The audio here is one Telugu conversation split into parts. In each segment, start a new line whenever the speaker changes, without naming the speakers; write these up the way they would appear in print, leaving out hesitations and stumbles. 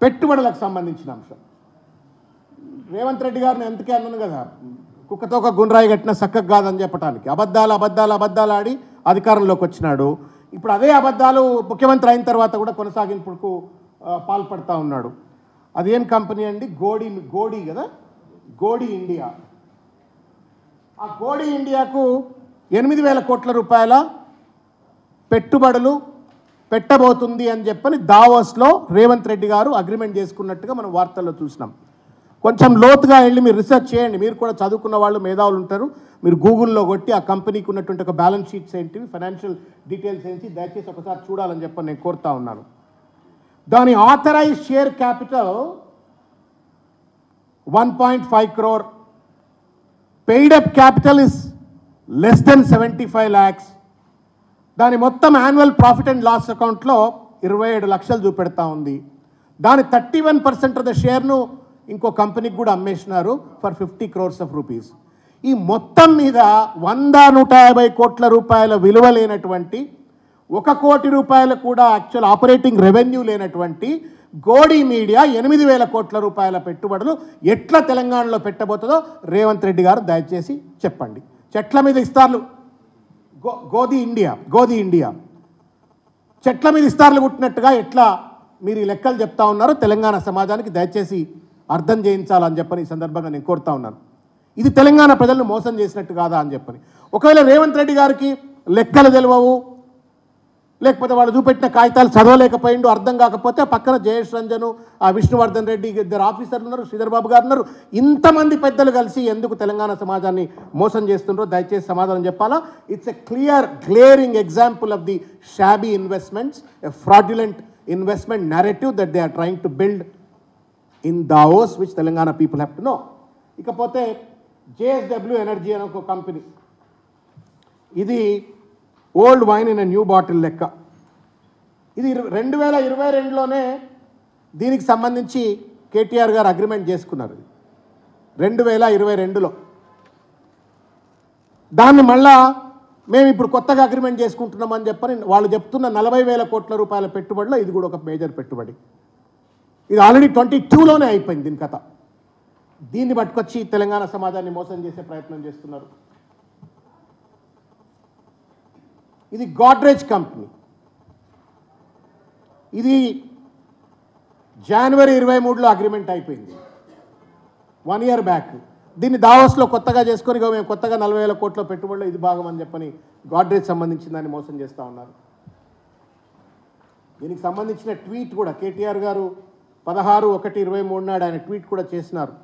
పెట్టుబడులకు సంబంధించిన అంశం. రేవంత్ రెడ్డి గారిని ఎందుకే అన్నాను కదా, కుక్కతో ఒక గుండ్రాయి కట్టిన సక్కగా కాదని చెప్పడానికి అబద్ధాలు ఆడి అధికారంలోకి వచ్చినాడు. ఇప్పుడు అదే అబద్ధాలు ముఖ్యమంత్రి అయిన తర్వాత కూడా కొనసాగింపుకు పాల్పడతా ఉన్నాడు. అదేం కంపెనీ అండి? గోడి కదా, గోడి ఇండియా. ఆ గోడి ఇండియాకు 8,000 కోట్ల రూపాయల పెట్టుబడులు పెట్టబోతుంది అని చెప్పని దావోస్లో రేవంత్ రెడ్డి గారు అగ్రిమెంట్ చేసుకున్నట్టుగా మనం వార్తల్లో చూసినాం. కొంచెం లోతుగా వెళ్ళి మీరు రీసెర్చ్ చేయండి. మీరు కూడా చదువుకున్న వాళ్ళు, మేధావులు ఉంటారు. మీరు గూగుల్లో కొట్టి ఆ కంపెనీకి ఉన్నటువంటి ఒక బ్యాలెన్స్ షీట్స్ ఏంటివి, ఫైనాన్షియల్ డీటెయిల్స్ ఏంటి, దయచేసి ఒకసారి చూడాలని చెప్పని నేను కోరుతా ఉన్నాను. దాని authorize share capital 1.5 crore. Paid up capital is less than 75 lakhs. దాని మొత్తం యాన్యువల్ ప్రాఫిట్ అండ్ లాస్ అకౌంట్లో 27 లక్షలు చూపెడతా ఉంది. దాని 31% ఆఫ్ ద షేర్ను ఇంకో కంపెనీకి కూడా అమ్మేసినారు ఫర్ 50 crores of rupees. ఈ మొత్తం మీద 100-150 కోట్ల రూపాయల విలువ లేనటువంటి, 1 కోటి రూపాయలు కూడా యాక్చువల్ ఆపరేటింగ్ రెవెన్యూ లేనటువంటి గోడి మీడియా 8,000 కోట్ల రూపాయల పెట్టుబడులు ఎట్లా తెలంగాణలో పెట్టబోతుందో రేవంత్ రెడ్డి గారు దయచేసి చెప్పండి. చెట్ల మీద ఇస్తార్లు, గోది ఇండియా చెట్ల మీద ఇస్తార్లు కుట్టినట్టుగా ఎట్లా మీరు ఈ లెక్కలు చెప్తా ఉన్నారో తెలంగాణ సమాజానికి దయచేసి అర్థం చేయించాలని చెప్పని ఈ సందర్భంగా నేను కోరుతా ఉన్నాను. ఇది తెలంగాణ ప్రజలను మోసం చేసినట్టు కాదా అని చెప్పని. ఒకవేళ రేవంత్ రెడ్డి గారికి లెక్కలు తెలియవు, లేకపోతే వాళ్ళు చూపెట్టిన కాగితాలు చదవలేకపోయిండు, అర్థం కాకపోతే పక్కన జయేష్ రంజన్, ఆ విష్ణువర్ధన్ రెడ్డి, ఇద్దరు ఆఫీసర్లు ఉన్నారు, శ్రీధర్ బాబు గారు ఉన్నారు, ఇంతమంది పెద్దలు కలిసి ఎందుకు తెలంగాణ సమాజాన్ని మోసం చేస్తుండ్రో దయచేసి సమాధానం చెప్పాలా. It's a clear glaring example of the shabby investments, a fraudulent investment narrative that they are trying to build in Davos, which Telangana people have to know. ఇకపోతే JSW ఎనర్జీ అనే ఒక కంపెనీ, ఇది old wine in new bottle లెక్క. ఇది 2022లోనే దీనికి సంబంధించి కేటీఆర్ గారు అగ్రిమెంట్ చేసుకున్నారు 2022లో. దాన్ని మళ్ళా మేము ఇప్పుడు కొత్తగా అగ్రిమెంట్ చేసుకుంటున్నామని చెప్పని వాళ్ళు చెప్తున్న 40,000 కోట్ల రూపాయల పెట్టుబడిలో ఇది కూడా ఒక మేజర్ పెట్టుబడి. ఇది ఆల్రెడీ 2022లోనే అయిపోయింది దీని కథ. దీన్ని పట్టుకొచ్చి తెలంగాణ సమాజాన్ని మోసం చేసే ప్రయత్నం చేస్తున్నారు. ఇది గాడ్రేజ్ కంపెనీ. ఇది జనవరి 23లో అగ్రిమెంట్ అయిపోయింది, 1 year బ్యాక్. దీన్ని దావోస్లో కొత్తగా చేసుకొని మేము కొత్తగా 40,000 కోట్ల పెట్టుబడులు ఇది భాగం అని చెప్పని గాడ్రేజ్ సంబంధించిన దాన్ని మోసం చేస్తూ ఉన్నారు. దీనికి సంబంధించిన ట్వీట్ కూడా కేటీఆర్ గారు 16/1/23 నాడు ఆయన ట్వీట్ కూడా చేసినారు.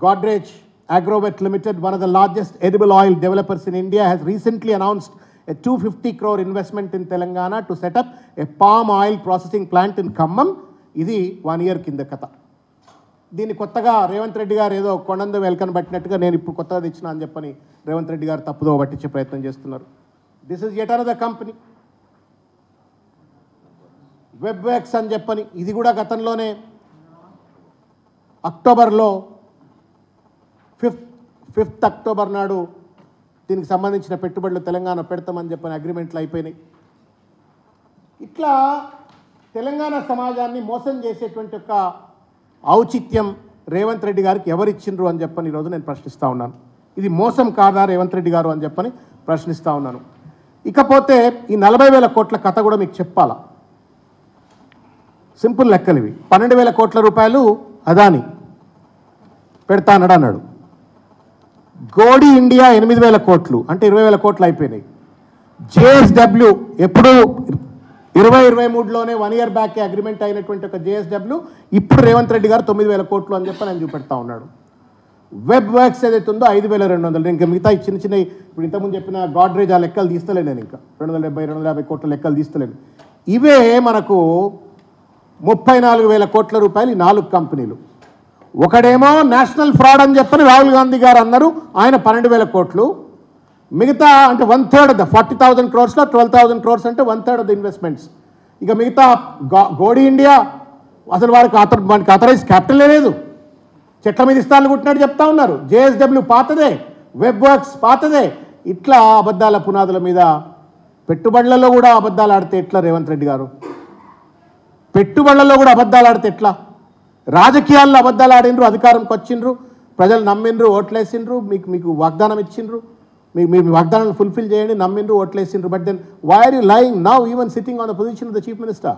Godrej Agrovet Limited, one of the largest edible oil developers in India, has recently announced a 250 crore investment in Telangana to set up a palm oil processing plant in Khammam. ఇది 1 year కింద కథ. దీన్ని కొత్తగా రేవంత్ రెడ్డి గారు ఏదో కొండందో వెల్కన్ పట్టినట్టుగా నేను ఇప్పుడు కొత్తగా తెచ్చినా అని చెప్పని రేవంత్ రెడ్డి గారు తప్పుదో పట్టించే ప్రయత్నం చేస్తున్నారు. This is yet another company, webworks అని చెప్పని. ఇది కూడా గతంలోనే అక్టోబర్లో 5th అక్టోబర్ నాడు దీనికి సంబంధించిన పెట్టుబడులు తెలంగాణ పెడతామని చెప్పని అగ్రిమెంట్లు అయిపోయినాయి. ఇట్లా తెలంగాణ సమాజాన్ని మోసం చేసేటువంటి ఒక ఔచిత్యం రేవంత్ రెడ్డి గారికి ఎవరిచ్చిండ్రు అని చెప్పని ఈరోజు నేను ప్రశ్నిస్తూ ఉన్నాను. ఇది మోసం కాదా రేవంత్ రెడ్డి గారు అని చెప్పని ప్రశ్నిస్తూ ఉన్నాను. ఇకపోతే ఈ 40,000 కోట్ల కథ కూడా మీకు చెప్పాలా. సింపుల్ లెక్కలు ఇవి. 12,000 కోట్ల రూపాయలు అదాని పెడతా అన్నాడు. గోడి ఇండియా 8,000 కోట్లు అంటే 20,000 కోట్లు అయిపోయినాయి. JSW ఎప్పుడు 2023లోనే 1 year బ్యాక్ అగ్రిమెంట్ అయినటువంటి ఒక JSW ఇప్పుడు రేవంత్ రెడ్డి గారు 9,000 కోట్లు అని చెప్పి నేను చూపెడతా ఉన్నాడు. వెబ్ వర్క్స్ ఏదైతే ఉందో 5,200. ఇంకా మిగతా చిన్న చిన్న ఇప్పుడు ఇంతకుముందు చెప్పిన గాడ్రేజ్ ఆ లెక్కలు తీస్తలేను నేను, ఇంకా 270-250 కోట్ల లెక్కలు తీస్తలేను. ఇవే మనకు 34,000 కోట్ల రూపాయలు ఈ 4 కంపెనీలు. ఒకడేమో నేషనల్ ఫ్రాడ్ అని చెప్పని రాహుల్ గాంధీ గారు అన్నారు, ఆయన 12,000 కోట్లు. మిగతా అంటే 1/3 ఆఫ్ ద 40,000 crores 12,000 crores అంటే 1/3 ఆఫ్ ద ఇన్వెస్ట్మెంట్స్. ఇక మిగతా గోడి ఇండియా అసలు వారికి అథరైజ్ క్యాపిటల్ లేదు, చెట్ల మీద ఇస్తాలు కుట్టినట్టు చెప్తా ఉన్నారు. JSW పాతదే, వెబ్ వర్క్స్ పాతదే. ఇట్లా అబద్ధాల పునాదుల మీద పెట్టుబడులలో కూడా అబద్ధాలు ఆడితే ఎట్లా రేవంత్ రెడ్డి గారు? పెట్టుబడులలో కూడా అబద్ధాలు ఆడితే ఎట్లా? రాజకీయాల్లో అబద్ధాలు ఆడినరు, అధికారంకి వచ్చిండ్రు, ప్రజలు నమ్మిండ్రు, ఓట్లేసిండ్రు, మీకు వాగ్దానం ఇచ్చిండ్రు, మీ వాగ్దానాన్ని ఫుల్ఫిల్ చేయండి, నమ్మిండ్రు, ఓట్లేసిండ్రు. But then why are you lying now even sitting on the position of the chief minister?